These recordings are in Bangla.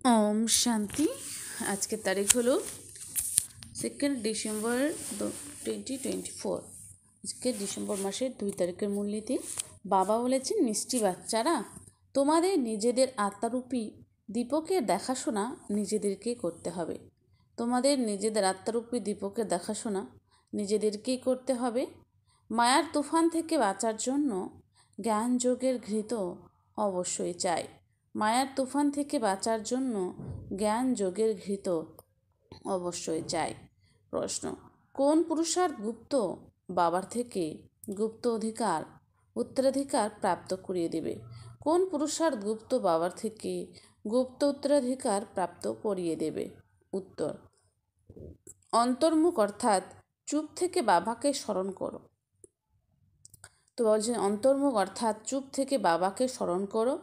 ওম শান্তি। আজকের তারিখ হলো 2 ডিসেম্বর 2024। আজকে ডিসেম্বর মাসের 2 তারিখের মূলনীতি। বাবা বলেছেন, মিষ্টি বাচ্চারা, তোমাদের নিজেদের আত্মারূপী দীপকের দেখাশোনা নিজেদেরকেই করতে হবে। তোমাদের নিজেদের আত্মারূপী দীপকের দেখাশোনা নিজেদেরকেই করতে হবে। মায়ার তুফান থেকে বাঁচার জন্য জ্ঞান যোগের ঘৃত অবশ্যই চাই। মায়ার তুফান থেকে বাঁচার জন্য জ্ঞান যোগের ঘৃত অবশ্যই চাই। প্রশ্ন: কোন পুরুষার্থ গুপ্ত বাবার থেকে গুপ্ত উত্তরাধিকার প্রাপ্ত করিয়ে দেবে? কোন পুরুষার্থ গুপ্ত বাবার থেকে গুপ্ত উত্তরাধিকার প্রাপ্ত করিয়ে দেবে? উত্তর: অন্তর্মুখ অর্থাৎ চুপ থেকে বাবাকে স্মরণ করো। তো বলছেন অন্তর্মুখ অর্থাৎ চুপ থেকে বাবাকে স্মরণ করো,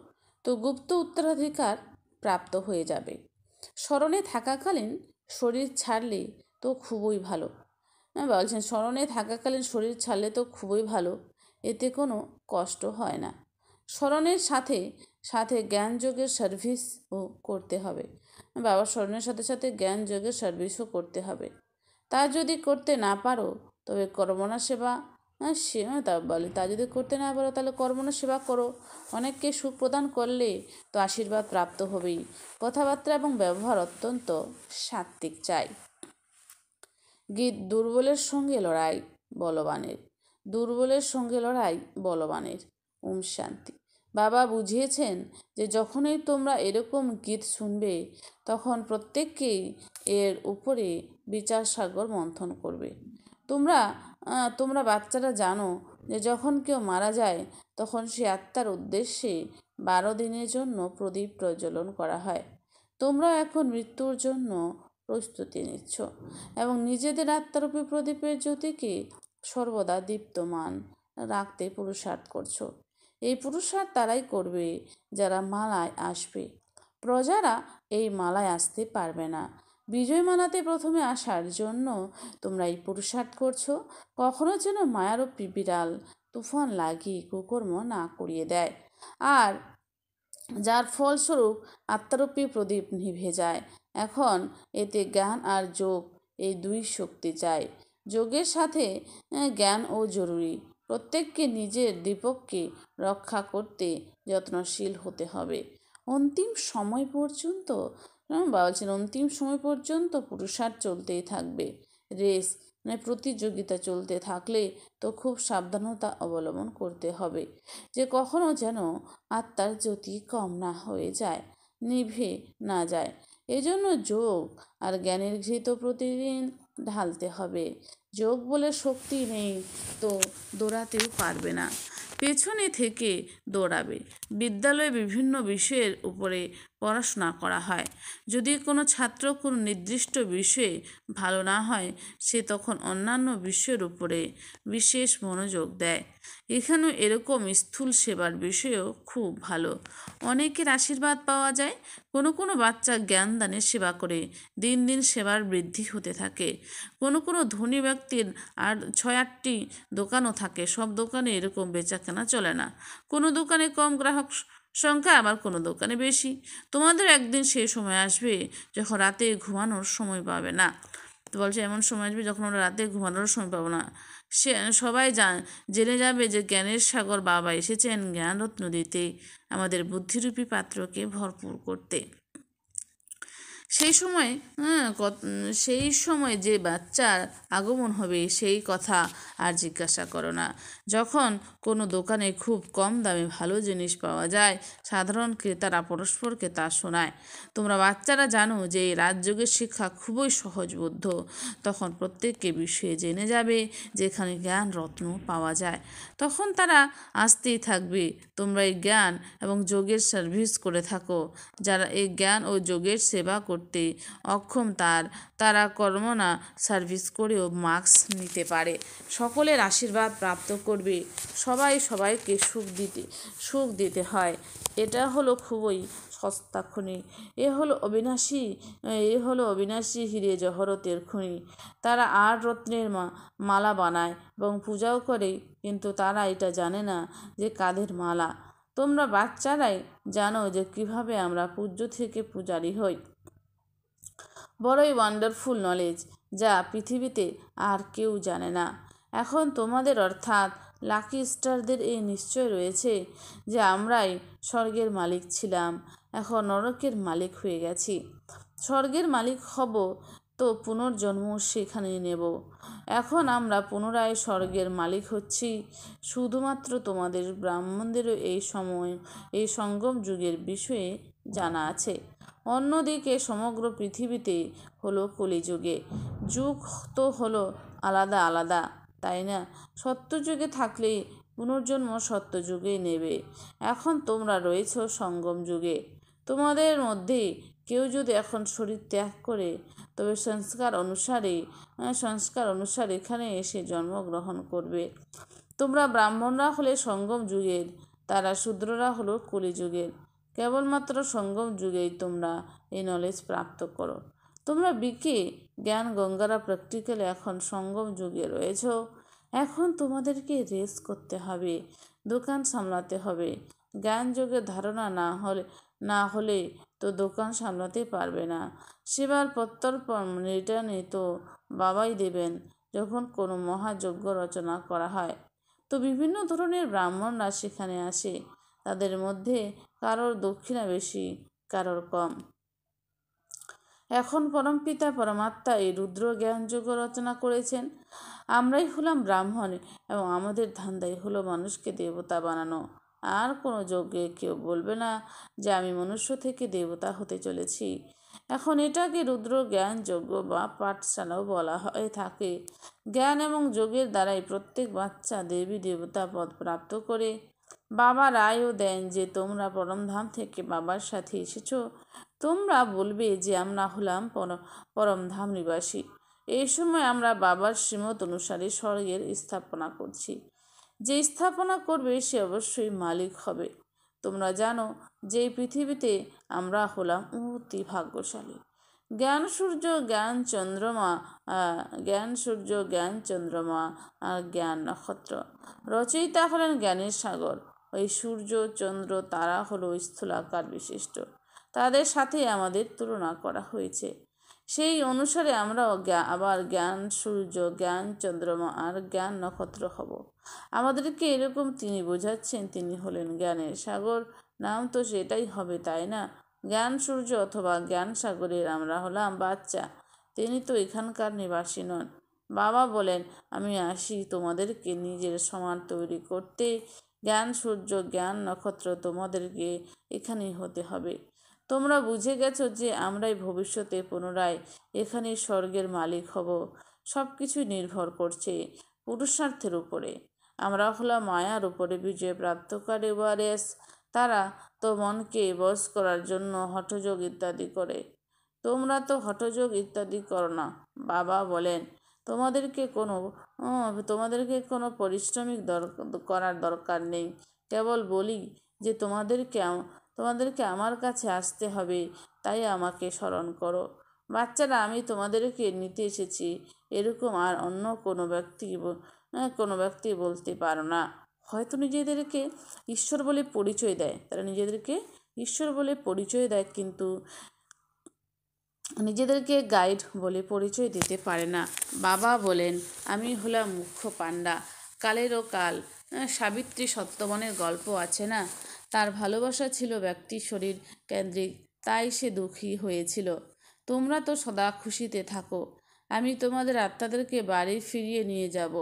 তো গুপ্ত উত্তরাধিকার প্রাপ্ত হয়ে যাবে। স্মরণে থাকাকালীন শরীর ছাড়লে তো খুবই ভালো। বলছেন স্মরণে থাকাকালীন শরীর ছাড়লে তো খুবই ভালো, এতে কোনো কষ্ট হয় না। স্মরণের সাথে সাথে জ্ঞান যোগের সার্ভিসও করতে হবে। বাবার স্মরণের সাথে সাথে জ্ঞান যোগের সার্ভিসও করতে হবে। তা যদি করতে না পারো তবে কর্মনা সেবা তা বলে, তা যদি করতে না পারো তাহলে কর্মনা সেবা করো। অনেককে সুখ প্রদান করলে তো আশীর্বাদ প্রাপ্ত হবেই। কথাবার্তা এবং ব্যবহার অত্যন্ত সাত্ত্বিক চাই। গীত: দুর্বলের সঙ্গে লড়াই বলবানের, দুর্বলের সঙ্গে লড়াই বলবানের। ওম শান্তি। বাবা বুঝিয়েছেন যে যখনই তোমরা এরকম গীত শুনবে তখন প্রত্যেককেই এর উপরে বিচার সাগর মন্থন করবে। তোমরা বাচ্চারা জানো যে যখন কেউ মারা যায় তখন সে আত্মার উদ্দেশ্যে 12 দিনের জন্য প্রদীপ প্রজ্বলন করা হয়। তোমরা এখন মৃত্যুর জন্য প্রস্তুতি নিচ্ছ এবং নিজেদের আত্মারূপী প্রদীপের জ্যোতিকে সর্বদা দীপ্তমান রাখতে পুরুষার্থ করছো। এই পুরুষার্থ তারাই করবে যারা মালায় আসবে। প্রজারা এই মালায় আসতে পারবে না। বিজয় মালাতে প্রথমে আসার জন্য তোমরা এই পুরুষার্থ করছো। কখনো যেন মায়ারূপী বিড়াল তুফান লাগিয়ে কুকর্ম না করিয়ে দেয়, আর যার ফলস্বরূপ আত্মারূপী প্রদীপ নিভে যায়। এখন এতে জ্ঞান আর যোগ, এই দুই শক্তি চাই। যোগের সাথে জ্ঞানও জরুরি। প্রত্যেককে নিজের দীপককে রক্ষা করতে যত্নশীল হতে হবে। অন্তিম সময় পর্যন্ত পুরুষার্থ চলতেই থাকবে। রেস প্রতিযোগিতা চলতে থাকলে তো খুব সাবধানতা অবলম্বন করতে হবে যে কখনো যেন আত্মার জ্যোতি কম না হয়ে যায়, নিভে না যায়। এজন্য যোগ আর জ্ঞানের ঘৃত প্রতিদিন ঢালতে হবে। যোগ বলে শক্তি নেই তো দৌড়াতেও পারবে না, পেছনে থেকে দৌড়াবে। বিদ্যালয়ে বিভিন্ন বিষয়ের উপরে পড়াশোনা করা হয়। যদি কোনো ছাত্র কোনো নির্দিষ্ট বিষয়ে ভালো না হয় সে তখন অন্যান্য বিষয়ের উপরে বিশেষ মনোযোগ দেয়। এখানেও এরকম স্থূল সেবার বিষয়েও খুব ভালো। অনেকের আশীর্বাদ পাওয়া যায়। কোনো কোনো বাচ্চা জ্ঞান দানের সেবা করে দিন দিন সেবার বৃদ্ধি হতে থাকে। কোনো ধনী ব্যক্তির 6-8টি দোকানও থাকে। সব দোকানে এরকম বেচা কেনা চলে না। কোনো দোকানে কম গ্রাহক সংখ্যা, আবার কোনো দোকানে বেশি। তোমাদের একদিন সেই সময় আসবে যখন রাতে ঘুমানোর সময় পাবে না। তো বলছে এমন সময় আসবে যখন আমরা রাতে ঘুমানোর সময় পাবো না। সবাই জেনে যাবে যে জ্ঞানের সাগর বাবা এসেছেন জ্ঞানরত্ন দিতে, আমাদের বুদ্ধিরূপী পাত্রকে ভরপুর করতে। সেই সময় যে বাচ্চার আগমন হবে সেই কথা আর জিজ্ঞাসা করো না। যখন কোনো দোকানে খুব কম দামে ভালো জিনিস পাওয়া যায়, সাধারণ ক্রেতারা পরস্পরকে তা শোনায়। তোমরা বাচ্চারা জানো যে এই রাজযোগের শিক্ষা খুবই সহজবোধ্য। তখন প্রত্যেককে বিষয়ে জেনে যাবে যেখানে জ্ঞান রত্ন পাওয়া যায়, তখন তারা আসতেই থাকবে। তোমরা এই জ্ঞান এবং যোগের সার্ভিস করে থাকো। যারা এই জ্ঞান ও যোগের সেবা করতে অক্ষম তারা কর্মনা সার্ভিস করেও মার্কস নিতে পারে। সকলের আশীর্বাদ প্রাপ্ত করবে। সবাইকে সুখ দিতে হয়। এটা হলো খুবই সস্তা খনি। এ হলো অবিনাশী হিরে জহরতের খনি। তারা 8 রত্নের মালা বানায় এবং পূজাও করে, কিন্তু তারা এটা জানে না যে কাদের মালা। তোমরা বাচ্চারাই জানো যে কিভাবে আমরা পূজ্য থেকে পূজারী হই। বড়ই ওয়ান্ডারফুল নলেজ, যা পৃথিবীতে আর কেউ জানে না। এখন তোমাদের অর্থাৎ লাকি স্টারদের এই নিশ্চয় রয়েছে যে আমরাই স্বর্গের মালিক ছিলাম, এখন নরকের মালিক হয়ে গেছি। স্বর্গের মালিক হব তো পুনর্জন্ম সেখানেই নেব। এখন আমরা পুনরায় স্বর্গের মালিক হচ্ছি। শুধুমাত্র তোমাদের ব্রাহ্মণদেরও এই সঙ্গম যুগের বিষয়ে জানা আছে। অন্যদিকে সমগ্র পৃথিবীতে হলো কলিযুগে। যুগ তো হলো আলাদা আলাদা, তাই না? সত্যযুগে থাকলেই পুনর্জন্ম সত্যযুগেই নেবে। এখন তোমরা রয়েছ সঙ্গম যুগে। তোমাদের মধ্যে কেউ যদি এখন শরীর ত্যাগ করে, তবে সংস্কার অনুসারে এখানে এসে জন্মগ্রহণ করবে। তোমরা ব্রাহ্মণরা হলে সঙ্গম যুগের, তারা শূদ্ররা হলো কলিযুগের। কেবলমাত্র সঙ্গম যুগেই তোমরা এই নলেজ প্রাপ্ত করো। তোমরা বিকে জ্ঞান গঙ্গারা প্র্যাকটিক্যালি এখন সঙ্গম যুগে রয়েছ। এখন তোমাদেরকে রেস করতে হবে, দোকান সামলাতে হবে। জ্ঞান যোগের ধারণা না হলে তো দোকান সামলাতে পারবে না। সেবার প্রত্যর্পণ রিটার্নে তো বাবাই দেবেন। যখন কোনো মহাযজ্ঞ রচনা করা হয়, তো বিভিন্ন ধরনের ব্রাহ্মণরা সেখানে আসে। তাদের মধ্যে কারোর দক্ষিণা বেশি, কারোর কম। এখন পরমপিতা পরমাত্মা এই রুদ্র জ্ঞানযজ্ঞ রচনা করেছেন। আমরাই হলাম ব্রাহ্মণ এবং আমাদের ধান্দাই হলো মানুষকে দেবতা বানানো। আর কোনো যজ্ঞে কেউ বলবে না যে আমি মনুষ্য থেকে দেবতা হতে চলেছি। এখন এটাকে রুদ্র জ্ঞান যজ্ঞ বা পাঠশালাও বলা হয়ে থাকে। জ্ঞান এবং যোগের দ্বারাই প্রত্যেক বাচ্চা দেবী দেবতা পদ প্রাপ্ত করে। বাবা রায়ও দেন যে তোমরা পরমধাম থেকে বাবার সাথে এসেছ। তোমরা বলবে যে আমরা হলাম পরমধাম নিবাসী। এই সময় আমরা বাবার শ্রীমত অনুসারে স্বর্গের স্থাপনা করছি। যে স্থাপনা করবে সে অবশ্যই মালিক হবে। তোমরা জানো যে এই পৃথিবীতে আমরা হলাম অতি ভাগ্যশালী। জ্ঞান সূর্য জ্ঞান চন্দ্রমা আর জ্ঞান নক্ষত্র। রচয়িতা হলেন জ্ঞানের সাগর। ওই সূর্য চন্দ্র তারা হলো স্থূলাকার বিশিষ্ট। তাদের সাথে আমাদের তুলনা করা হয়েছে। সেই অনুসারে আমরাও আবার জ্ঞান সূর্য জ্ঞান চন্দ্রমা আর জ্ঞান নক্ষত্র হব। আমাদেরকে এরকম তিনি বোঝাচ্ছেন, তিনি হলেন জ্ঞানের সাগর। নাম তো সেটাই হবে, তাই না? জ্ঞান সূর্য অথবা জ্ঞান সাগরের আমরা হলাম বাচ্চা। তিনি তো এখানকার নিবাসী নন। বাবা বলেন আমি আসি তোমাদেরকে নিজের সমান তৈরি করতে। জ্ঞান সূর্য জ্ঞান নক্ষত্র তোমাদেরকে এখানেই হতে হবে। তোমরা বুঝে গেছো যে আমরাই ভবিষ্যতে পুনরায় এখানে স্বর্গের মালিক হব। সব কিছুই নির্ভর করছে পুরুষার্থের উপরে। আমরা হলাম মায়ার উপরে বিজয় প্রাপ্তকারী ওয়ারেস। তারা তো মনকে বশ করার জন্য হঠযোগ ইত্যাদি করে। তোমরা তো হঠযোগ ইত্যাদি করো না। বাবা বলেন তোমাদেরকে কোনো পরিশ্রমিক করার দরকার নেই। কেবল বলি যে তোমাদেরকে আমার কাছে আসতে হবে, তাই আমাকে স্মরণ করো। বাচ্চারা, আমি তোমাদেরকে নিতে এসেছি এরকম আর অন্য কোনো ব্যক্তি বলতে পারো না। হয়তো নিজেদেরকে ঈশ্বর বলে পরিচয় দেয়, তারা নিজেদেরকে ঈশ্বর বলে পরিচয় দেয়, কিন্তু নিজেদেরকে গাইড বলে পরিচয় দিতে পারে না। বাবা বলেন আমি হলাম মুখ্য পাণ্ডা। কালেরও কাল। সাবিত্রী সত্যবানের গল্প আছে না? তার ভালোবাসা ছিল ব্যক্তি শরীর কেন্দ্রিক, তাই সে দুঃখী হয়েছিল। তোমরা তো সদা খুশিতে থাকো। আমি তোমাদের আত্মাদেরকে বাড়ি ফিরিয়ে নিয়ে যাব।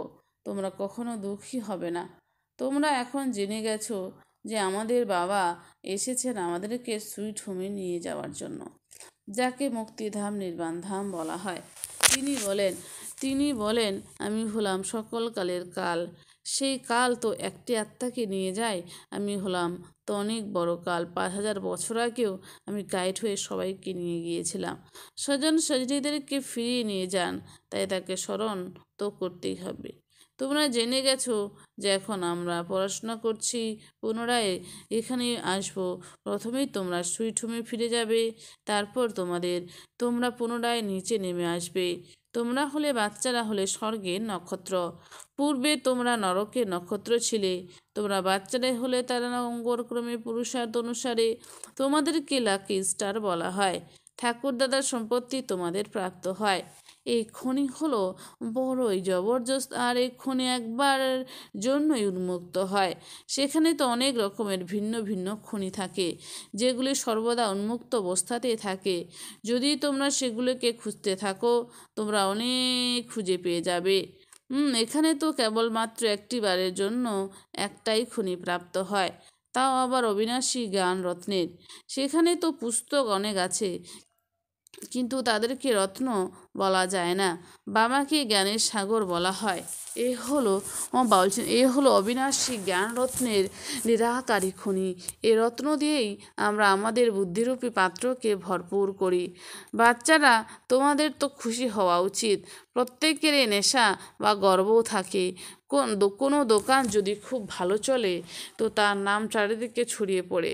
তোমরা কখনো দুঃখী হবে না। তোমরা এখন জেনে গেছো যে আমাদের বাবা এসেছেন আমাদেরকে সুইট হোমে নিয়ে যাওয়ার জন্য, যাকে মুক্তিধাম নির্বাণধাম বলা হয়। তিনি বলেন আমি হলাম সকল কালের কাল। সেই কাল তো একটি আত্মাকে নিয়ে যায়। আমি হলাম তো অনেক বড় কাল। 5000 বছর আগেও আমি গাইড হয়ে সবাইকে নিয়ে গিয়েছিলাম। স্বজন সজনীদেরকে ফিরিয়ে নিয়ে যান, তাই তাকে স্মরণ তো করতেই হবে। তোমরা জেনে গেছো যে এখন আমরা পড়াশোনা করছি, পুনরায় এখানে আসবো। প্রথমেই তোমরা সুইট হোমে ফিরে যাবে, তারপর তোমরা পুনরায় নিচে নেমে আসবে। তোমরা হলে বাচ্চারা হলে স্বর্গের নক্ষত্র, পূর্বে তোমরা নরকের নক্ষত্র ছিলে। তোমরা বাচ্চারাই হলে তারা অঙ্গক্রমে পুরুষার্থ অনুসারে তোমাদেরকে লাকি স্টার বলা হয়। ঠাকুরদাদার সম্পত্তি তোমাদের প্রাপ্ত হয়। এই খনি হলো বড়ই জবরদস্ত, আর এই খনি একবার জন্যই উন্মুক্ত হয়। সেখানে তো অনেক রকমের ভিন্ন ভিন্ন খনি থাকে, যেগুলি সর্বদা উন্মুক্ত অবস্থাতেই থাকে। যদি তোমরা সেগুলোকে খুঁজতে থাকো, তোমরা অনেক খুঁজে পেয়ে যাবে। এখানে তো কেবলমাত্র একটি বারের জন্য একটাই খনি প্রাপ্ত হয়, তাও আবার অবিনাশী জ্ঞান রত্নের। সেখানে তো পুস্তক অনেক আছে, কিন্তু তাদেরকে রত্ন বলা যায় না। বাবাকে জ্ঞানের সাগর বলা হয়। এ হলো অবিনাশী জ্ঞান রত্নের নিরাকারী খনি। এ রত্ন দিয়েই আমরা আমাদের বুদ্ধিরূপী পাত্রকে ভরপুর করি। বাচ্চারা, তোমাদের তো খুশি হওয়া উচিত। প্রত্যেকেরই নেশা বা গর্বও থাকে। কোনো দোকান যদি খুব ভালো চলে, তো তার নাম চারিদিকে ছড়িয়ে পড়ে।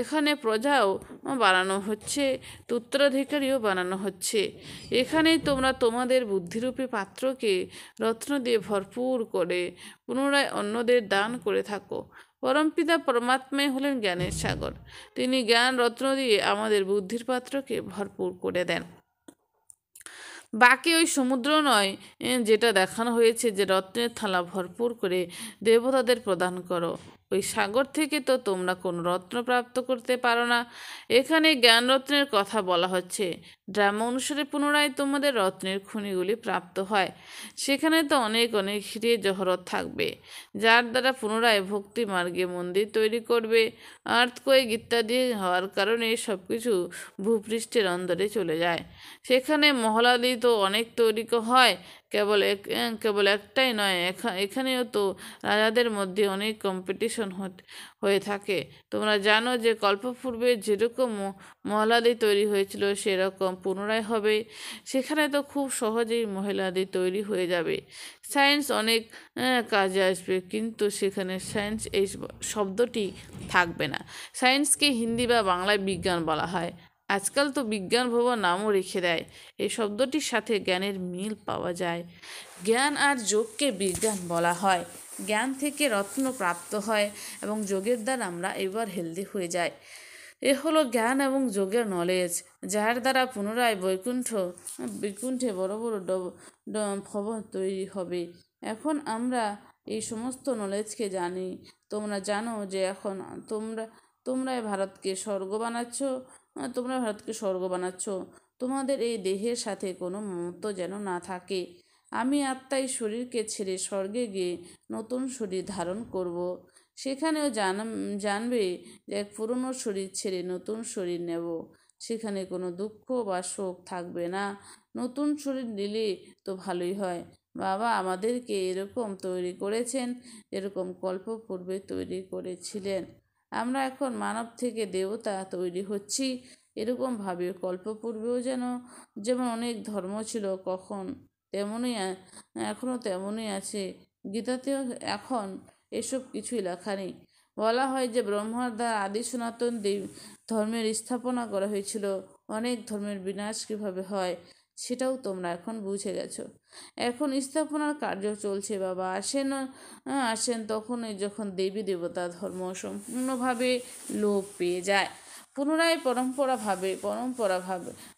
এখানে প্রজাও বানানো হচ্ছে, উত্তরাধিকারীও বানানো হচ্ছে। এখানেই তোমরা তোমাদের বুদ্ধিরূপী পাত্রকে রত্ন দিয়ে ভরপুর করে পুনরায় অন্যদের দান করে থাকো। পরমপিতা পরমাত্মাই হলেন জ্ঞানের সাগর। তিনি জ্ঞান রত্ন দিয়ে আমাদের বুদ্ধির পাত্রকে ভরপুর করে দেন। বাকি ওই সমুদ্র নয়, যেটা দেখানো হয়েছে যে রত্নের থালা ভরপুর করে দেবতাদের প্রদান করো। ওই সাগর থেকে তো তোমরা কোনো রত্ন প্রাপ্ত করতে পারো না। এখানে জ্ঞান রত্নের কথা বলা হচ্ছে। ড্রামা অনুসারে পুনরায় তোমাদের রত্নের খনিগুলি প্রাপ্ত হয়। সেখানে তো অনেক অনেক হিরে জহরত থাকবে, যার দ্বারা পুনরায় ভক্তি মার্গে মন্দির তৈরি করবে। আর্থকোয়েক ইত্যাদি হওয়ার কারণে সব কিছু ভূপৃষ্ঠের অন্দরে চলে যায়। সেখানে মহলাদি তো অনেক তৈরি হয়, কেবল একটাই নয়। এখানেও তো রাজাদের মধ্যে অনেক কম্পিটিশন হয়ে থাকে। তোমরা জানো যে কল্পপূর্বে যেরকম মহলাদি তৈরি হয়েছিল, সেরকম পুনরায় হবে। সেখানে তো খুব সহজেই মহিলাদি তৈরি হয়ে যাবে। সায়েন্স অনেক কাজে আসবে, কিন্তু সেখানে সায়েন্স এই শব্দটি থাকবে না। সায়েন্সকে হিন্দি বা বাংলায় বিজ্ঞান বলা হয়। আজকাল তো বিজ্ঞান ভবন নামও রেখে দেয়। এই শব্দটির সাথে জ্ঞানের মিল পাওয়া যায়। জ্ঞান আর যোগকে বিজ্ঞান বলা হয়। জ্ঞান থেকে রত্ন প্রাপ্ত হয় এবং যোগের দ্বারা আমরা এবার হেলদি হয়ে যাই। এ হলো জ্ঞান এবং যোগের নলেজ, যার দ্বারা পুনরায় বৈকুণ্ঠে বড় বড় ভবন তৈরি হবে। এখন আমরা এই সমস্ত নলেজকে জানি। তোমরা জানো যে এখন তোমরা ভারতকে স্বর্গ বানাচ্ছ। তোমাদের এই দেহের সাথে কোনো মমত্ব যেন না থাকে। আমি আত্মাই শরীরকে ছেড়ে স্বর্গে গিয়ে নতুন শরীর ধারণ করব। সেখানেও জানবে যে পুরনো শরীর ছেড়ে নতুন শরীর নেব। সেখানে কোনো দুঃখ বা শোক থাকবে না। নতুন শরীর নিলে তো ভালোই হয়। বাবা আমাদেরকে এরকম তৈরি করেছেন, এরকম কল্পপূর্বে তৈরি করেছিলেন। আমরা এখন মানব থেকে দেবতা তৈরি হচ্ছি। এরকমভাবে কল্পপূর্বেও যেমন অনেক ধর্ম ছিল এখনও তেমনই আছে। গীতাতেও এখন এসব কিছুই লেখা নেই। বলা হয় যে ব্রহ্মার দ্বারা আদি সনাতন ধর্মের স্থাপনা করা হয়েছিল। অনেক ধর্মের বিনাশ কীভাবে হয়, সেটাও তোমরা এখন বুঝে গেছো। এখন স্থাপনার কার্য চলছে। বাবা আসেন তখনই যখন দেবী দেবতা ধর্ম সম্পূর্ণভাবে লোপ পেয়ে যায়। পুনরায়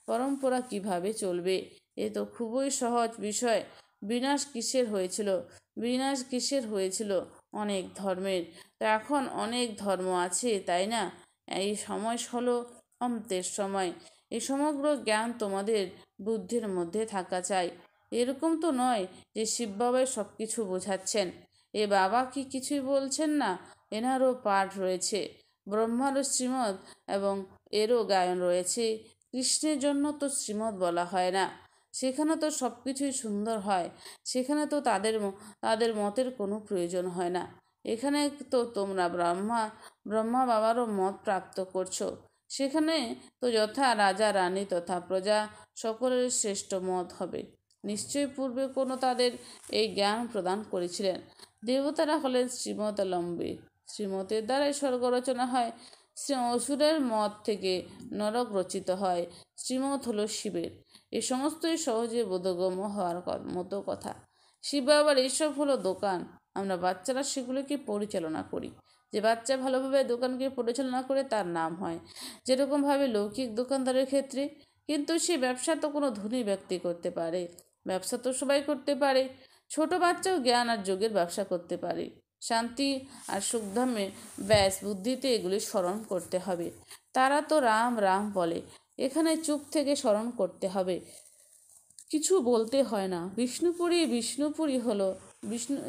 পরম্পরা কিভাবে চলবে? এ তো খুবই সহজ বিষয়। বিনাশ কিসের হয়েছিল? অনেক ধর্মের। তো এখন অনেক ধর্ম আছে, তাই না? এই সময় হলো অন্তের সময়। এই সমগ্র জ্ঞান তোমাদের বুদ্ধির মধ্যে থাকা চাই। এরকম তো নয় যে শিব বাবাই সব কিছু বোঝাচ্ছেন। এ বাবা কি কিছুই বলছেন না? এনারও পাঠ রয়েছে, ব্রহ্মারও শ্রীমৎ এবং এরও গায়ন রয়েছে। কৃষ্ণের জন্য তো শ্রীমৎ বলা হয় না। সেখানে তো সব কিছুই সুন্দর হয়। সেখানে তো তাদের মতের কোনো প্রয়োজন হয় না। এখানে তো তোমরা ব্রহ্মা বাবারও মত প্রাপ্ত করছো। সেখানে তো যথা রাজা রানী তথা প্রজা সকলের শ্রেষ্ঠ মত হবে। নিশ্চয়ই পূর্বে কোনো তাদের এই জ্ঞান প্রদান করেছিলেন। দেবতারা হলেন শ্রীমতালম্বী, শ্রীমতের দ্বারাই স্বর্গ রচনা হয়, অসুরের মত থেকে নরক রচিত হয়, শ্রীমত হলো শিবের। এই সমস্তই সহজে বোধগম্য হওয়ার মতো কথা। শিব বাবার এইসব হলো দোকান, আমরা বাচ্চারা সেগুলোকে পরিচালনা করি। যে বাচ্চা ভালোভাবে দোকানকে পরিচালনা করে তার নাম হয়, যেরকমভাবে লৌকিক দোকানদারের ক্ষেত্রে। কিন্তু সে ব্যবসা তো কোনো ধনী ব্যক্তি করতে পারে, ব্যবসা তো সবাই করতে পারে। ছোট বাচ্চাও জ্ঞান আর যোগের ব্যবসা করতে পারে। শান্তি আর সুখধামে ব্যাস বুদ্ধিতে এগুলি স্মরণ করতে হবে। তারা তো রাম রাম বলে, এখানে চুপ থেকে স্মরণ করতে হবে, কিছু বলতে হয় না।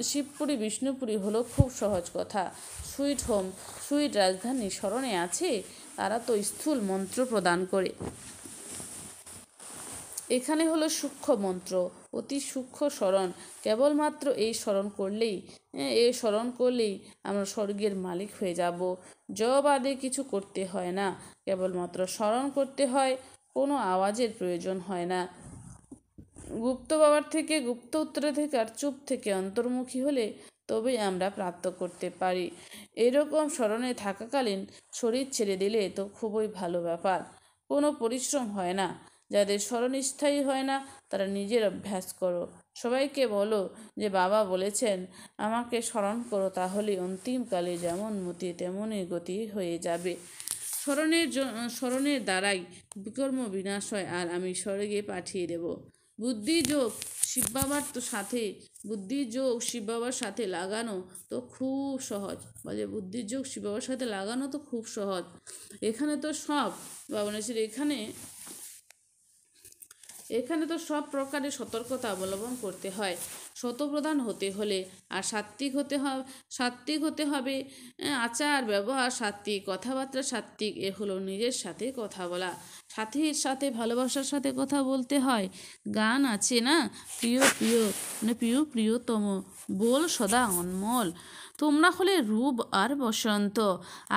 শিবপুরী বিষ্ণুপুরী হলো খুব সহজ কথা। সুইট হোম, সুইট রাজধানী স্মরণে আছে, তারা তো স্থূল মন্ত্র প্রদান করে। এখানে হলো সূক্ষ্ম মন্ত্র, অতি সূক্ষ্ম স্মরণ। কেবলমাত্র এই স্মরণ করলেই আমরা স্বর্গের মালিক হয়ে যাব। জব আদে কিছু করতে হয় না, কেবলমাত্র স্মরণ করতে হয়, কোনো আওয়াজের প্রয়োজন হয় না। গুপ্ত বাবার থেকে, গুপ্ত উত্তরাধিকার, চুপ থেকে অন্তর্মুখী হলে তবেই আমরা প্রাপ্ত করতে পারি। এরকম স্মরণে থাকাকালীন শরীর ছেড়ে দিলে তো খুবই ভালো ব্যাপার, কোনো পরিশ্রম হয় না। যাদের স্মরণ স্থায়ী হয় না তারা নিজের অভ্যাস করো। সবাইকে বলো যে বাবা বলেছেন আমাকে স্মরণ করো, তাহলে অন্তিমকালে যেমন মতি তেমনই গতি হয়ে যাবে। স্মরণের দ্বারাই বিকর্ম বিনাশ হয়, আর আমি স্বর্গে পাঠিয়ে দেব। বুদ্ধিযোগ শিব বাবার সাথে লাগানো তো খুব সহজ। বলে বুদ্ধিযোগ শিব বাবার সাথে লাগানো তো খুব সহজ। এখানে তো সব এখানে তো সব প্রকারের সতর্কতা অবলম্বন করতে হয়। শতপ্রধান হতে হলে আর সাত্ত্বিক হতে হবে। আচার ব্যবহার সাত্ত্বিক, কথাবার্তা সাত্ত্বিক। এ হলো নিজের সাথে কথা বলা, সাথীর সাথে ভালোবাসার সাথে কথা বলতে হয়। গান আছে না, প্রিয় প্রিয় মানে প্রিয় প্রিয়তম, বল সদা অনমল। তোমরা হলে রূপ আর বসন্ত।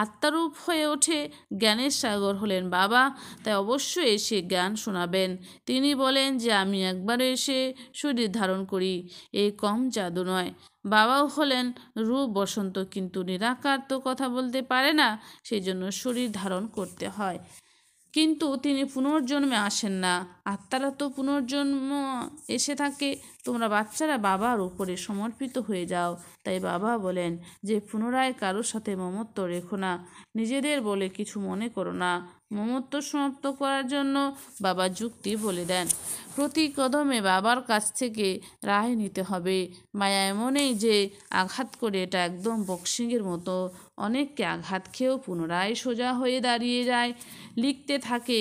আত্মারূপ হয়ে ওঠে, জ্ঞানের সাগর হলেন বাবা, তাই অবশ্যই এসে জ্ঞান শোনাবেন। তিনি বলেন যে আমি একবার এসে শরীর ধারণ করি, এই কম জাদু নয়। বাবাও হলেন রূপ বসন্ত, কিন্তু নিরাকার তো কথা বলতে পারে না, সেই জন্য শরীর ধারণ করতে হয়। কিন্তু তিনি পুনর্জন্মে আসেন না, আত্মারা তো পুনর্জন্ম এসে থাকে। তোমরা বাচ্চারা বাবার উপরে সমর্পিত হয়ে যাও। তাই বাবা বলেন যে পুনরায় কারোর সাথে মমত্ব রেখো না, নিজেদের বলে কিছু মনে করো না। মমত্ব সমাপ্ত করার জন্য বাবা যুক্তি বলে দেন। প্রতি কদমে বাবার কাছ থেকে রায় নিতে হবে। মায়া এমনই যে আঘাত করে, এটা একদম বক্সিংয়ের মতো। অনেককে আঘাত খেয়েও পুনরায় সোজা হয়ে দাঁড়িয়ে যায়। লিখতে থাকে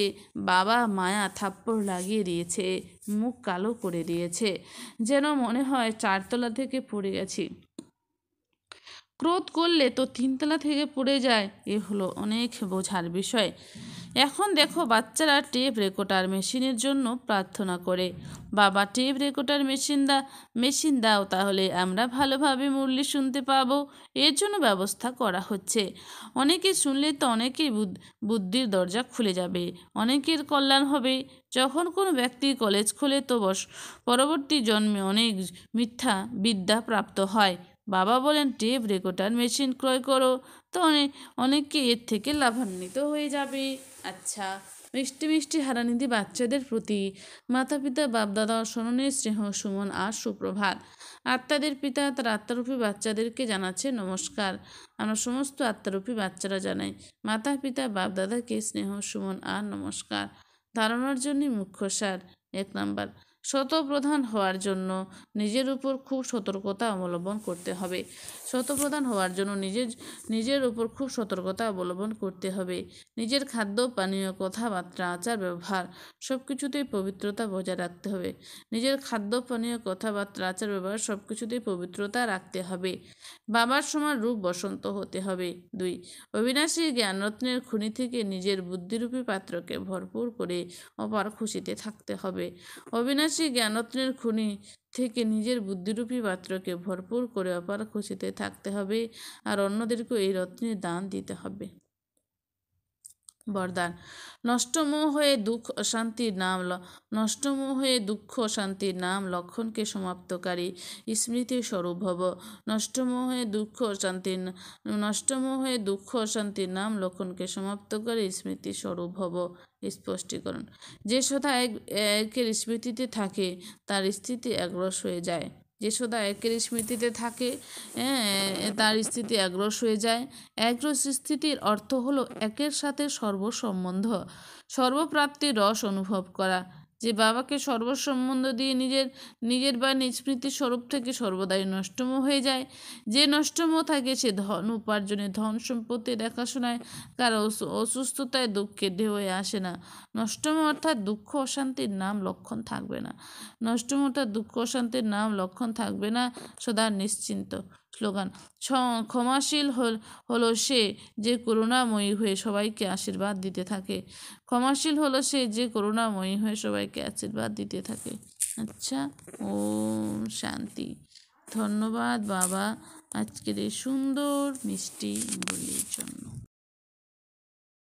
বাবা মায়া থাপ্পড় লাগিয়ে দিয়েছে, মুখ কালো করে দিয়েছে, যেন মনে হয় 4তলা থেকে পড়ে গেছি। ক্রোধ করলে তো 3তলা থেকে পড়ে যায়, এ হলো অনেক বোঝার বিষয়। এখন দেখো বাচ্চারা টেপ রেকর্ডার মেশিনের জন্য প্রার্থনা করে, বাবা টেপ রেকর্ডার মেশিন দাও, তাহলে আমরা ভালোভাবে মুরলি শুনতে পাবো। এর জন্য ব্যবস্থা করা হচ্ছে। অনেকে শুনলে তো অনেকেই বুদ্ধির দরজা খুলে যাবে, অনেকের কল্যাণ হবে। যখন কোনো ব্যক্তি কলেজ খোলে তো পরবর্তী জন্মে অনেক মিথ্যা বিদ্যা প্রাপ্ত হয়। বাবা বলেন টেপ রেকর্ডার মেশিন ক্রয় করো, তো অনেকে এর থেকে লাভান্বিত হয়ে যাবে। আচ্ছা, মিষ্টি মিষ্টি হারানিধি বাচ্চাদের প্রতি মাতা পিতা বাপদাদা স্মরণে স্নেহ সুমন আর সুপ্রভাত। আত্মাদের পিতা তার আত্মারূপী বাচ্চাদেরকে জানাচ্ছে নমস্কার। আমরা সমস্ত আত্মারূপী বাচ্চারা জানাই মাতা পিতা বাপদাদাকে স্নেহ সুমন আর নমস্কার। ধারণার জন্য মুখ্য সার। 1 নাম্বার, শতপ্রধান হওয়ার জন্য নিজের উপর খুব সতর্কতা অবলম্বন করতে হবে। শতপ্রধান হওয়ার জন্য নিজের উপর খুব সতর্কতা অবলম্বন করতে হবে। নিজের খাদ্য পানীয়, কথাবার্তা, আচার ব্যবহার সব কিছুতেই পবিত্রতা বজায় রাখতে হবে। নিজের খাদ্য পানীয়, কথাবার্তা, আচার ব্যবহার সব কিছুতেই পবিত্রতা রাখতে হবে। বাবার সমান রূপ বসন্ত হতে হবে। 2, অবিনাশী জ্ঞানরত্নের খনি থেকে নিজের বুদ্ধিরূপী পাত্রকে ভরপুর করে অপার খুশিতে থাকতে হবে। অবিনাশী জ্ঞানরত্নের খনি থেকে নিজের বুদ্ধিরূপী পাত্রকে ভরপুর করে অপার খুশিতে থাকতে হবে, আর অন্যদেরকেও এই রত্নের দান দিতে হবে। বরদান। নষ্টমোহ হয়ে দুঃখ অশান্তির নাম নষ্টমোহ হয়ে দুঃখ শান্তির নাম লক্ষণকে সমাপ্তকারী স্মৃতি স্বরূপ ভব। নষ্টমোহ হয়ে দুঃখ শান্তির নষ্টমোহ হয়ে দুঃখ শান্তির নাম লক্ষণকে সমাপ্তকারী স্মৃতি স্বরূপ ভব। স্পষ্টীকরণ। যে সদা একের স্মৃতিতে থাকে তার স্থিতি একরস হয়ে যায়। যে সদা একের স্মৃতিতে থাকে তার স্থিতি একরস হয়ে যায়। একরস স্থিতির অর্থ হলো একের সাথে সর্বসম্বন্ধ, সর্বপ্রাপ্তির রস অনুভব করা। যে বাবাকে সর্বসম্বন্ধ দিয়ে নিজের বা নিজ স্মৃতির স্বরূপ থেকে সর্বদাই নষ্টমোহ হয়ে যায়। যে নষ্টমোহ থাকে সে ধন উপার্জনে, ধন সম্পত্তি দেখাশোনায়, কারো অসুস্থতায় দুঃখের ঢেউয়ে আসে না। নষ্টমোহ অর্থাৎ দুঃখ অশান্তির নাম লক্ষণ থাকবে না। নষ্টমোহ অর্থাৎ দুঃখ অশান্তির নাম লক্ষণ থাকবে না, সদা নিশ্চিন্ত। স্লোগান। ক্ষমাশীল হলো সে যে করুণাময়ী হয়ে সবাইকে আশীর্বাদ দিতে থাকে। ক্ষমাশীল হলো সে যে করুণাময়ী হয়ে সবাইকে আশীর্বাদ দিতে থাকে। আচ্ছা, ওম শান্তি। ধন্যবাদ বাবা আজকের এই সুন্দর মিষ্টি বলির জন্য।